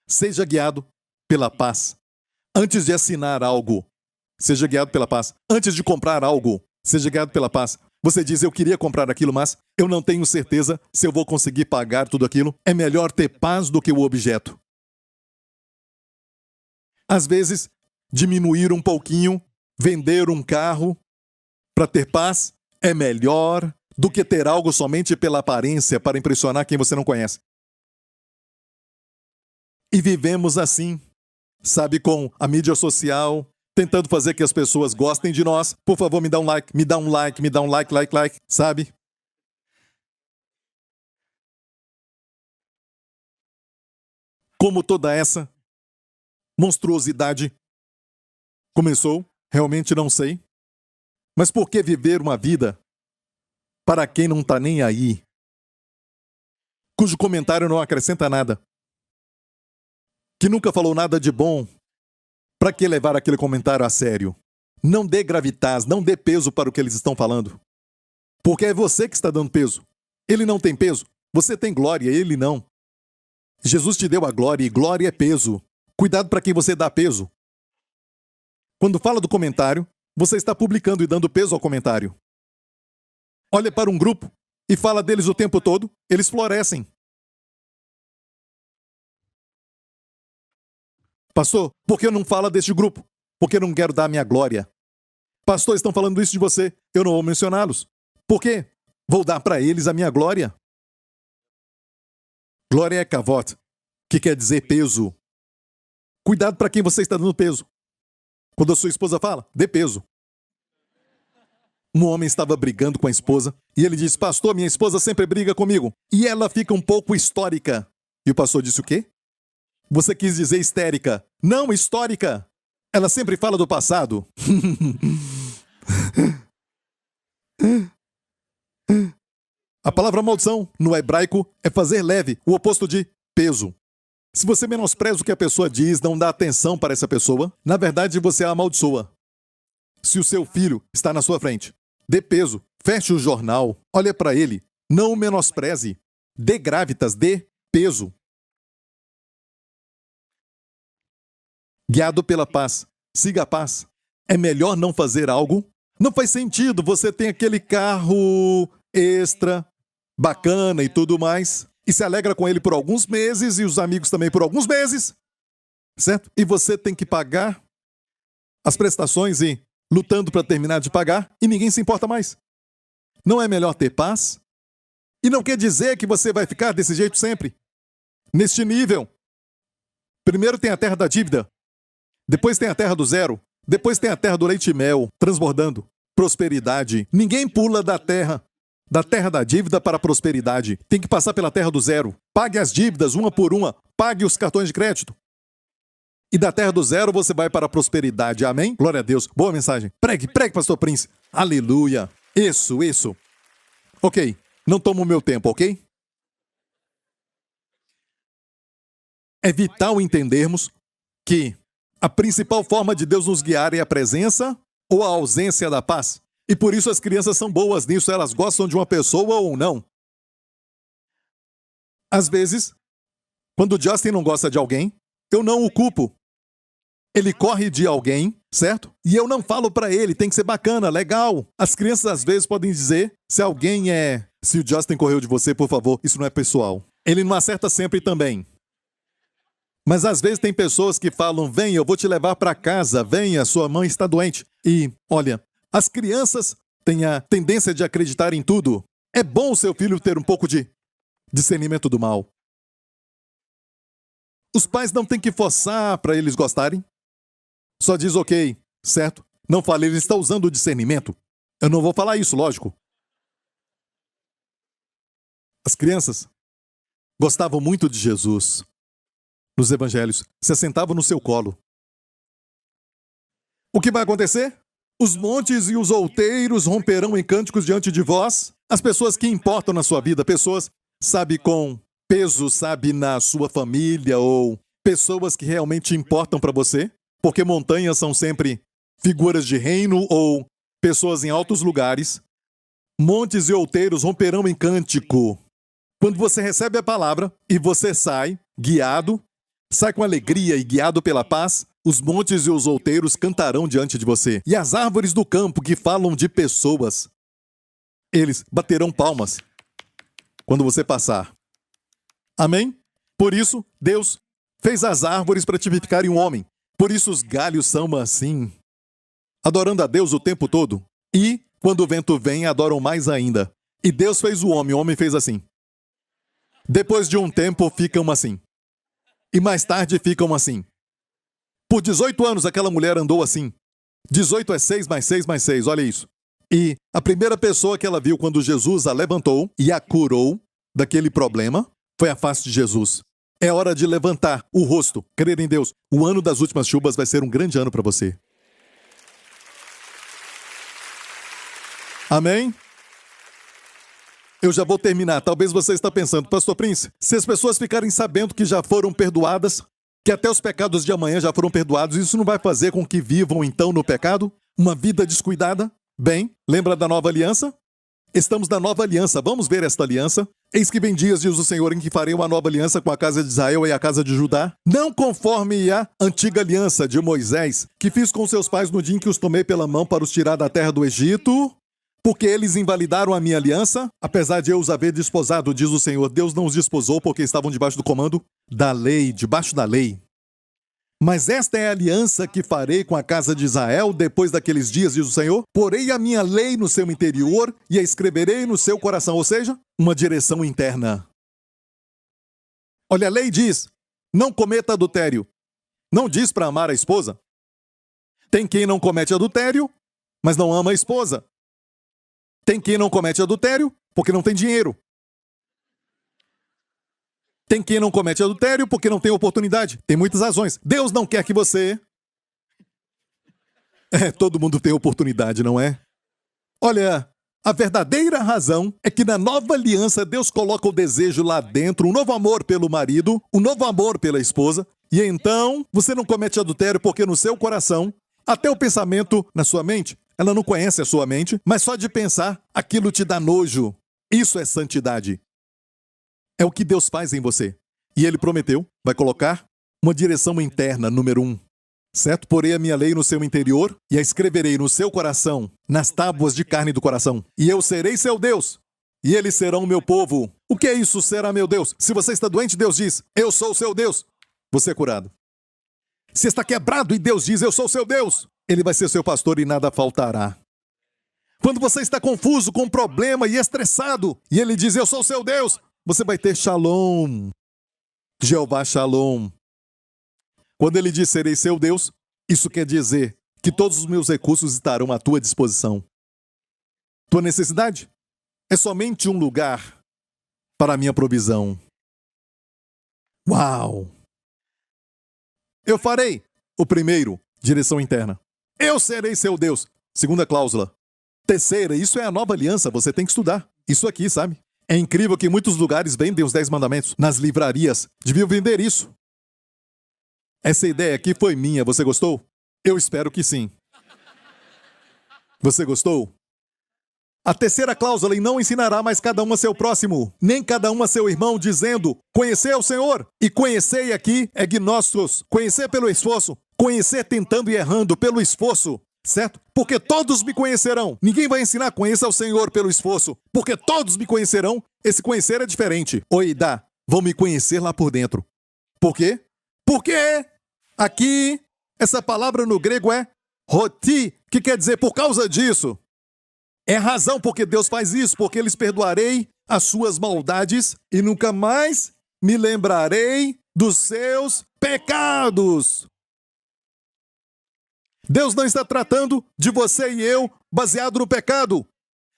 Seja guiado pela paz. Antes de assinar algo, seja guiado pela paz. Antes de comprar algo, seja guiado pela paz. Você diz: eu queria comprar aquilo, mas eu não tenho certeza se eu vou conseguir pagar tudo aquilo. É melhor ter paz do que o objeto. Às vezes, diminuir um pouquinho, vender um carro para ter paz é melhor do que ter algo somente pela aparência para impressionar quem você não conhece. E vivemos assim, sabe, com a mídia social, tentando fazer que as pessoas gostem de nós. Por favor, me dá um like, me dá um like, me dá um like, sabe? Como toda essa monstruosidade começou, realmente não sei. Mas por que viver uma vida para quem não está nem aí? Cujo comentário não acrescenta nada. Que nunca falou nada de bom. Para que levar aquele comentário a sério? Não dê gravitas, não dê peso para o que eles estão falando. Porque é você que está dando peso. Ele não tem peso. Você tem glória, ele não. Jesus te deu a glória e glória é peso. Cuidado para quem você dá peso. Quando fala do comentário, você está publicando e dando peso ao comentário. Olha para um grupo e fala deles o tempo todo, eles florescem. Pastor, por que eu não falo deste grupo? Porque eu não quero dar minha glória. Pastor, estão falando isso de você, eu não vou mencioná-los. Por quê? Vou dar para eles a minha glória. Glória é kavod, que quer dizer peso. Cuidado para quem você está dando peso. Quando a sua esposa fala, dê peso. Um homem estava brigando com a esposa e ele disse: pastor, minha esposa sempre briga comigo. E ela fica um pouco histórica. E o pastor disse o quê? Você quis dizer histérica. Não, histórica. Ela sempre fala do passado. A palavra maldição, no hebraico, é fazer leve, o oposto de peso. Se você menospreza o que a pessoa diz, não dá atenção para essa pessoa, na verdade você a amaldiçoa. Se o seu filho está na sua frente, dê peso, feche o jornal, olhe para ele, não o menospreze. Dê gravitas, dê peso. Guiado pela paz, siga a paz. É melhor não fazer algo. Não faz sentido, você tem aquele carro extra, bacana e tudo mais, e se alegra com ele por alguns meses, e os amigos também por alguns meses, certo? E você tem que pagar as prestações e lutando para terminar de pagar, e ninguém se importa mais. Não é melhor ter paz? E não quer dizer que você vai ficar desse jeito sempre. Neste nível. Primeiro tem a terra da dívida, depois tem a terra do zero, depois tem a terra do leite e mel, transbordando. Prosperidade. Ninguém pula da terra da dívida para a prosperidade. Tem que passar pela terra do zero. Pague as dívidas uma por uma. Pague os cartões de crédito. E da terra do zero você vai para a prosperidade. Amém? Glória a Deus. Boa mensagem. Pregue, pastor Prince. Aleluia. Isso. Ok. Não toma o meu tempo, ok? É vital entendermos que a principal forma de Deus nos guiar é a presença ou a ausência da paz. E por isso as crianças são boas nisso, elas gostam de uma pessoa ou não. Às vezes, quando o Justin não gosta de alguém, eu não o culpo. Ele corre de alguém, certo? E eu não falo pra ele, tem que ser bacana, legal. As crianças às vezes podem dizer, se o Justin correu de você, por favor, isso não é pessoal. Ele não acerta sempre também. Mas às vezes tem pessoas que falam, vem, eu vou te levar pra casa, venha, sua mãe está doente. E, olha, as crianças têm a tendência de acreditar em tudo. É bom o seu filho ter um pouco de discernimento do mal. Os pais não têm que forçar para eles gostarem. Só diz ok, certo? Não fale, ele está usando o discernimento. Eu não vou falar isso, lógico. As crianças gostavam muito de Jesus. Nos evangelhos, se assentavam no seu colo. O que vai acontecer? Os montes e os outeiros romperão em cânticos diante de vós. As pessoas que importam na sua vida, pessoas, sabe, com peso, sabe, na sua família, ou pessoas que realmente importam para você, porque montanhas são sempre figuras de reino ou pessoas em altos lugares. Montes e outeiros romperão em cântico. Quando você recebe a palavra e você sai guiado, sai com alegria e guiado pela paz, os montes e os outeiros cantarão diante de você. E as árvores do campo que falam de pessoas, eles baterão palmas quando você passar. Amém? Por isso, Deus fez as árvores para tipificarem um homem. Por isso os galhos são assim, adorando a Deus o tempo todo. E, quando o vento vem, adoram mais ainda. E Deus fez o homem fez assim. Depois de um tempo, ficam assim. E mais tarde, ficam assim. Por 18 anos, aquela mulher andou assim. 18 é 6 mais 6 mais 6, olha isso. E a primeira pessoa que ela viu quando Jesus a levantou e a curou daquele problema foi a face de Jesus. É hora de levantar o rosto, crer em Deus. O ano das últimas chuvas vai ser um grande ano para você. Amém? Eu já vou terminar. Talvez você está pensando, Pastor Prince, se as pessoas ficarem sabendo que já foram perdoadas, que até os pecados de amanhã já foram perdoados, isso não vai fazer com que vivam então no pecado? Uma vida descuidada? Bem, lembra da nova aliança? Estamos na nova aliança. Vamos ver esta aliança. Eis que vem dias, diz o Senhor, em que farei uma nova aliança com a casa de Israel e a casa de Judá, não conforme a antiga aliança de Moisés, que fiz com seus pais no dia em que os tomei pela mão para os tirar da terra do Egito, porque eles invalidaram a minha aliança, apesar de eu os haver desposado, diz o Senhor. Deus não os desposou porque estavam debaixo do comando da lei, debaixo da lei. Mas esta é a aliança que farei com a casa de Israel depois daqueles dias, diz o Senhor. Porei a minha lei no seu interior e a escreverei no seu coração, ou seja, uma direção interna. Olha, a lei diz, não cometa adultério. Não diz para amar a esposa. Tem quem não comete adultério, mas não ama a esposa. Tem quem não comete adultério porque não tem dinheiro. Tem quem não comete adultério porque não tem oportunidade. Tem muitas razões. Deus não quer que você... todo mundo tem oportunidade, não é? Olha, a verdadeira razão é que na nova aliança Deus coloca o desejo lá dentro, um novo amor pelo marido, um novo amor pela esposa. E então, você não comete adultério porque no seu coração, até o pensamento na sua mente, ela não conhece a sua mente, mas só de pensar, aquilo te dá nojo. Isso é santidade. É o que Deus faz em você. E Ele prometeu, vai colocar uma direção interna, número 1. Certo? Porei a minha lei no seu interior e a escreverei no seu coração, nas tábuas de carne do coração. E eu serei seu Deus, e eles serão meu povo. O que é isso, será meu Deus? Se você está doente, Deus diz, eu sou o seu Deus. Você é curado. Se está quebrado e Deus diz, eu sou o seu Deus, Ele vai ser seu pastor e nada faltará. Quando você está confuso, com problema e estressado, e Ele diz, eu sou o seu Deus, você vai ter shalom. Jeová Shalom. Quando Ele diz, serei seu Deus, isso quer dizer que todos os meus recursos estarão à tua disposição. Tua necessidade é somente um lugar para a minha provisão. Uau! Eu farei, o primeiro, direção interna. Eu serei seu Deus, segunda cláusula. Terceira, isso é a nova aliança, você tem que estudar. Isso aqui, sabe? É incrível que em muitos lugares vendem os 10 mandamentos. Nas livrarias, deviam vender isso. Essa ideia aqui foi minha, você gostou? Eu espero que sim. Você gostou? A terceira cláusula, e não ensinará mais cada um a seu próximo, nem cada um a seu irmão, dizendo, conhecer o Senhor. E conhecer aqui é gnósticos, conhecer pelo esforço, conhecer tentando e errando pelo esforço. Certo? Porque todos me conhecerão. Ninguém vai ensinar conheça ao Senhor pelo esforço. Porque todos me conhecerão. Esse conhecer é diferente. Oidá, vão me conhecer lá por dentro. Por quê? Porque aqui, essa palavra no grego é roti, que quer dizer por causa disso. É a razão porque Deus faz isso, porque lhes perdoarei as suas maldades e nunca mais me lembrarei dos seus pecados. Deus não está tratando de você e eu baseado no pecado,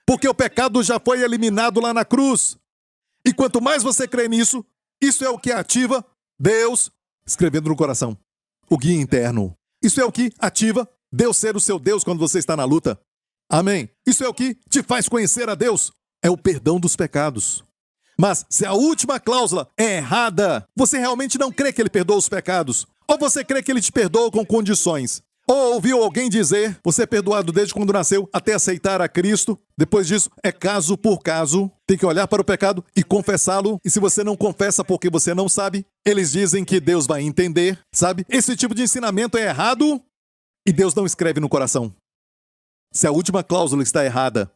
porque o pecado já foi eliminado lá na cruz. E quanto mais você crê nisso, Isso é o que ativa Deus escrevendo no coração. O guia interno. Isso é o que ativa Deus ser o seu Deus quando você está na luta. Amém. Isso é o que te faz conhecer a Deus. É o perdão dos pecados. Mas se a última cláusula é errada, você realmente não crê que ele perdoa os pecados. Ou você crê que ele te perdoa com condições. Ou ouviu alguém dizer, você é perdoado desde quando nasceu até aceitar a Cristo. Depois disso, é caso por caso. Tem que olhar para o pecado e confessá-lo. E se você não confessa porque você não sabe, eles dizem que Deus vai entender, sabe? Esse tipo de ensinamento é errado e Deus não escreve no coração. Se a última cláusula está errada,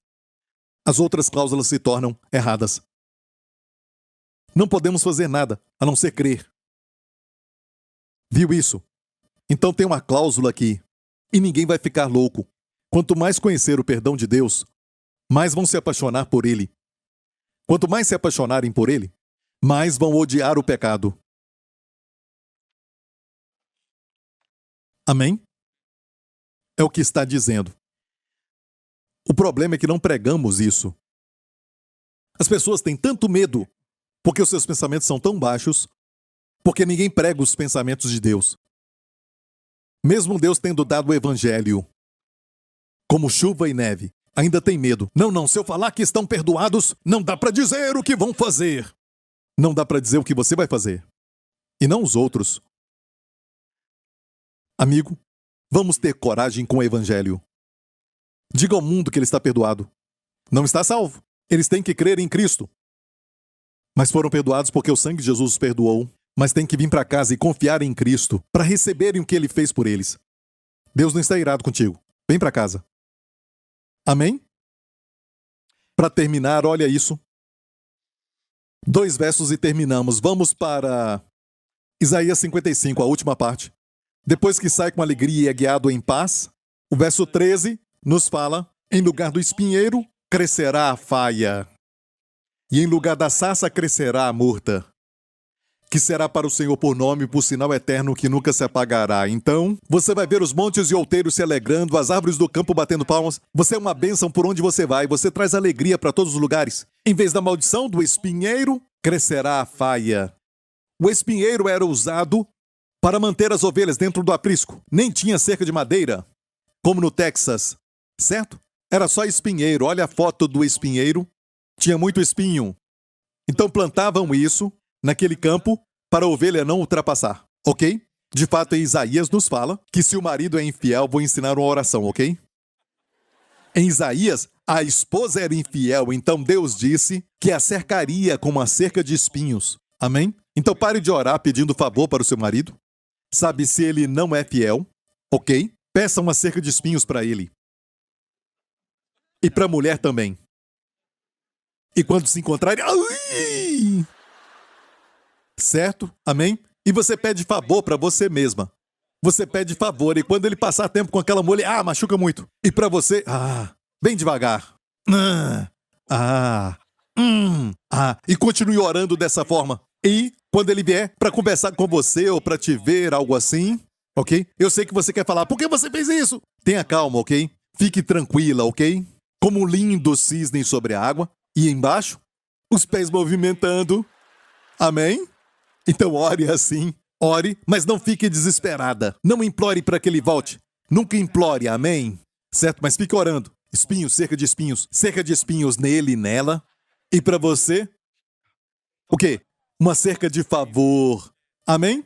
as outras cláusulas se tornam erradas. Não podemos fazer nada a não ser crer. Viu isso? Então tem uma cláusula aqui. E ninguém vai ficar louco. Quanto mais conhecer o perdão de Deus, mais vão se apaixonar por ele. Quanto mais se apaixonarem por ele, mais vão odiar o pecado. Amém? É o que está dizendo. O problema é que não pregamos isso. As pessoas têm tanto medo porque os seus pensamentos são tão baixos, porque ninguém prega os pensamentos de Deus. Mesmo Deus tendo dado o evangelho como chuva e neve, ainda tem medo. Não, se eu falar que estão perdoados, não dá para dizer o que vão fazer. Não dá para dizer o que você vai fazer. E não os outros. Amigo, vamos ter coragem com o evangelho. Diga ao mundo que ele está perdoado. Não está salvo. Eles têm que crer em Cristo. Mas foram perdoados porque o sangue de Jesus os perdoou. Mas têm que vir para casa e confiar em Cristo para receberem o que ele fez por eles. Deus não está irado contigo. Vem para casa. Amém? Para terminar, olha isso. 2 versos e terminamos. Vamos para Isaías 55, a última parte. Depois que sai com alegria e é guiado em paz, o verso 13 nos fala: em lugar do espinheiro crescerá a faia, e em lugar da sarça crescerá a murta, que será para o Senhor por nome e por sinal eterno que nunca se apagará. Então, você vai ver os montes e outeiros se alegrando, as árvores do campo batendo palmas. Você é uma bênção por onde você vai, você traz alegria para todos os lugares. Em vez da maldição do espinheiro, crescerá a faia. O espinheiro era usado para manter as ovelhas dentro do aprisco. Nem tinha cerca de madeira, como no Texas, certo? Era só espinheiro. Olha a foto do espinheiro. Tinha muito espinho. Então plantavam isso naquele campo para a ovelha não ultrapassar, ok? De fato, Isaías nos fala que se o marido é infiel, vou ensinar uma oração, ok? Em Isaías, a esposa era infiel, então Deus disse que a cercaria com uma cerca de espinhos. Amém? Então pare de orar pedindo favor para o seu marido. Sabe, se ele não é fiel, ok? Peça uma cerca de espinhos para ele. E para a mulher também. E quando se encontrarem... Ai! Certo? Amém? E você pede favor para você mesma. Você pede favor e quando ele passar tempo com aquela mulher, machuca muito. E para você, bem devagar. E continue orando dessa forma. E quando ele vier para conversar com você ou para te ver, algo assim, ok? Eu sei que você quer falar, por que você fez isso? Tenha calma, ok? Fique tranquila, ok? Como um lindo cisne sobre a água. E embaixo, os pés movimentando. Amém? Então ore assim. Ore, mas não fique desesperada. Não implore para que ele volte. Nunca implore, amém? Certo? Mas fique orando. Espinhos, cerca de espinhos. Cerca de espinhos nele e nela. E para você? O quê? Uma cerca de favor. Amém?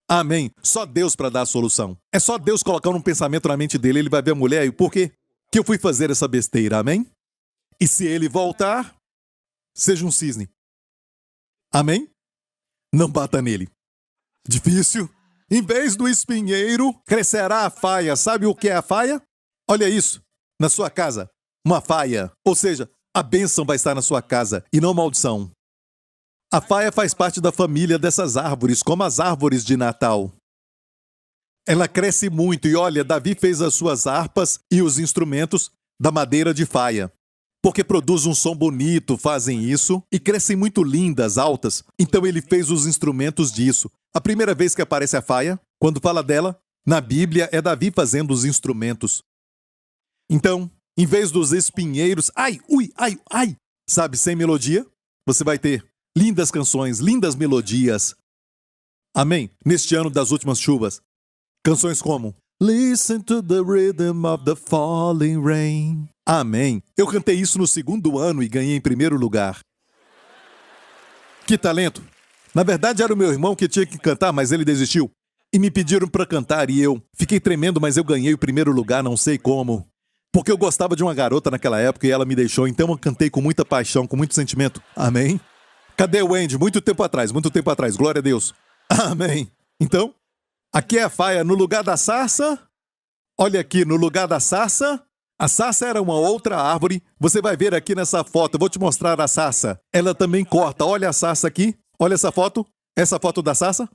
Amém. Só Deus para dar a solução. É só Deus colocar um pensamento na mente dele. Ele vai ver a mulher e por quê que eu fui fazer essa besteira, amém? E se ele voltar, seja um cisne. Amém? Não bata nele. Difícil. Em vez do espinheiro, crescerá a faia. Sabe o que é a faia? Olha isso. Na sua casa. Uma faia. Ou seja, a bênção vai estar na sua casa e não maldição. A faia faz parte da família dessas árvores, como as árvores de Natal. Ela cresce muito e olha, Davi fez as suas harpas e os instrumentos da madeira de faia. Porque produz um som bonito, fazem isso, e crescem muito lindas, altas. Então ele fez os instrumentos disso. A primeira vez que aparece a faia, quando fala dela, na Bíblia é Davi fazendo os instrumentos. Então, em vez dos espinheiros, sabe, sem melodia, você vai ter lindas canções, lindas melodias. Amém? Neste ano das últimas chuvas, canções como Listen to the rhythm of the falling rain. Amém. Eu cantei isso no segundo ano e ganhei em primeiro lugar. Que talento! Na verdade, era o meu irmão que tinha que cantar, mas ele desistiu. E me pediram para cantar e eu fiquei tremendo, mas eu ganhei o primeiro lugar, não sei como. Porque eu gostava de uma garota naquela época e ela me deixou, então eu cantei com muita paixão, com muito sentimento. Amém? Cadê o Andy? Muito tempo atrás, glória a Deus. Amém. Então, aqui é a faia no lugar da sarça. Olha aqui, no lugar da sarça. A sarça era uma outra árvore. Você vai ver aqui nessa foto, eu vou te mostrar a sarça. Ela também corta, olha a sarça aqui. Olha essa foto da sarça.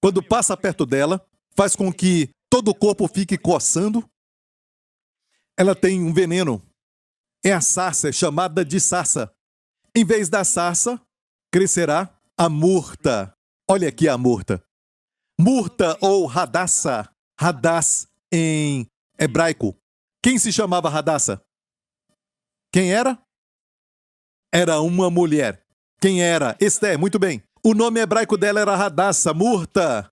Quando passa perto dela, faz com que todo o corpo fique coçando. Ela tem um veneno. É a sarça, é chamada de sarça. Em vez da sarça, crescerá a murta. Olha aqui a murta. Murta ou Hadassa. Hadass em hebraico. Quem se chamava Hadassa? Quem era? Era uma mulher. Quem era? Esté, muito bem. O nome hebraico dela era Hadassa, murta.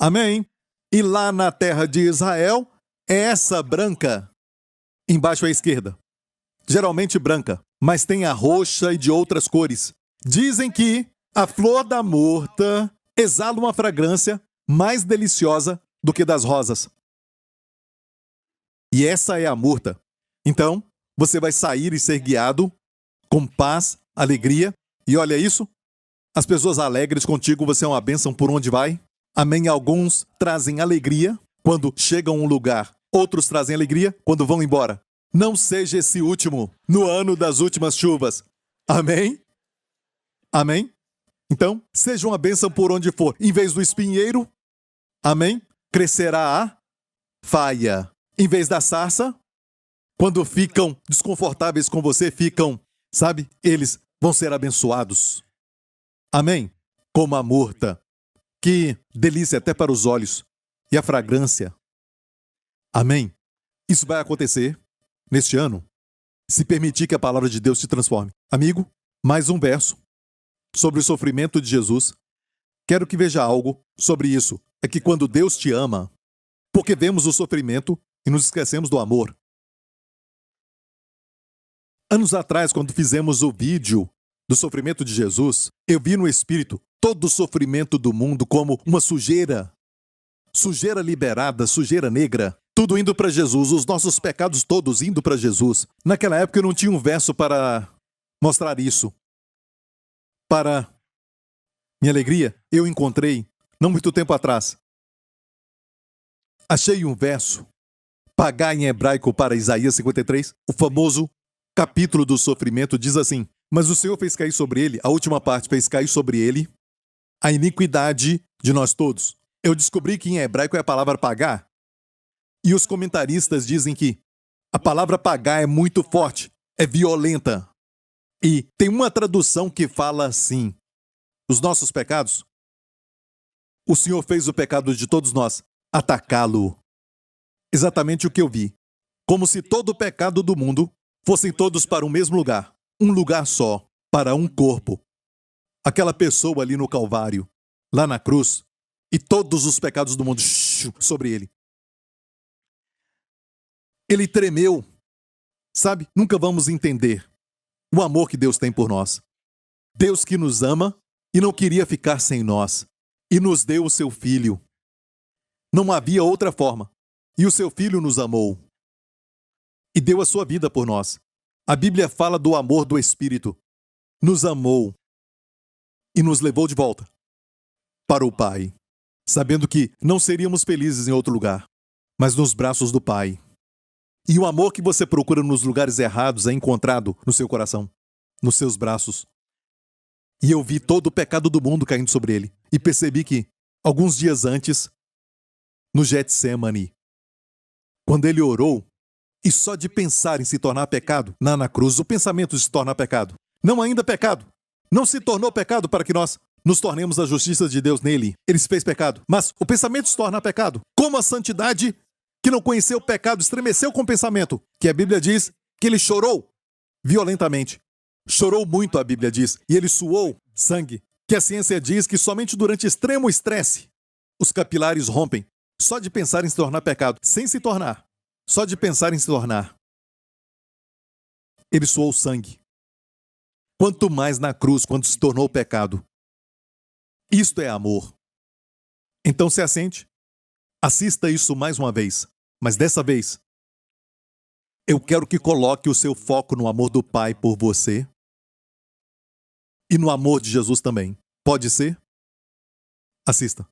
Amém? E lá na terra de Israel, é essa branca. Embaixo à esquerda. Geralmente branca, mas tem a roxa e de outras cores. Dizem que a flor da murta exala uma fragrância mais deliciosa do que das rosas. E essa é a murta. Então, você vai sair e ser guiado com paz, alegria. E olha isso. As pessoas alegres contigo, você é uma bênção por onde vai. Amém. Alguns trazem alegria quando chegam a um lugar. Outros trazem alegria quando vão embora. Não seja esse último no ano das últimas chuvas. Amém? Amém? Então, seja uma bênção por onde for. Em vez do espinheiro, amém? Crescerá a faia. Em vez da sarça, quando ficam desconfortáveis com você, sabe? Eles vão ser abençoados. Amém? Como a murta. Que delícia até para os olhos. E a fragrância. Amém? Isso vai acontecer neste ano, se permitir que a palavra de Deus te transforme. Amigo, mais um verso sobre o sofrimento de Jesus. Quero que veja algo sobre isso. É que quando Deus te ama, porque vemos o sofrimento e nos esquecemos do amor. Anos atrás, quando fizemos o vídeo do sofrimento de Jesus, eu vi no Espírito todo o sofrimento do mundo como uma sujeira. Sujeira liberada, sujeira negra. Tudo indo para Jesus, os nossos pecados todos indo para Jesus. Naquela época eu não tinha um verso para mostrar isso. Para minha alegria, eu encontrei, não muito tempo atrás, achei um verso, pagar em hebraico para Isaías 53, o famoso capítulo do sofrimento, diz assim: mas o Senhor fez cair sobre ele, a última parte, fez cair sobre ele a iniquidade de nós todos. Eu descobri que em hebraico é a palavra pagar. E os comentaristas dizem que a palavra pagar é muito forte, é violenta. E tem uma tradução que fala assim: os nossos pecados, o Senhor fez o pecado de todos nós atacá-lo. Exatamente o que eu vi. Como se todo o pecado do mundo fossem todos para o mesmo lugar. Um lugar só, para um corpo. Aquela pessoa ali no Calvário, lá na cruz, e todos os pecados do mundo sobre ele. Ele tremeu. Sabe, nunca vamos entender o amor que Deus tem por nós. Deus que nos ama e não queria ficar sem nós. E nos deu o seu Filho. Não havia outra forma. E o seu Filho nos amou. E deu a sua vida por nós. A Bíblia fala do amor do Espírito. Nos amou. E nos levou de volta para o Pai. Sabendo que não seríamos felizes em outro lugar, mas nos braços do Pai. E o amor que você procura nos lugares errados é encontrado no seu coração, nos seus braços. E eu vi todo o pecado do mundo caindo sobre ele. E percebi que, alguns dias antes, no Getsemane, quando ele orou, e só de pensar em se tornar pecado, na cruz, o pensamento de se tornar pecado, não ainda pecado, não se tornou pecado para que nós nos tornemos a justiça de Deus nele. Ele se fez pecado, mas o pensamento se torna pecado. Como a santidade que não conheceu o pecado estremeceu com o pensamento, que a Bíblia diz que ele chorou violentamente. Chorou muito, a Bíblia diz, e ele suou sangue, que a ciência diz que somente durante extremo estresse os capilares rompem, só de pensar em se tornar pecado, sem se tornar, só de pensar em se tornar. Ele suou sangue. Quanto mais na cruz, quando se tornou pecado. Isto é amor. Então se assente, assista isso mais uma vez, mas dessa vez, eu quero que coloque o seu foco no amor do Pai por você e no amor de Jesus também. Pode ser? Assista.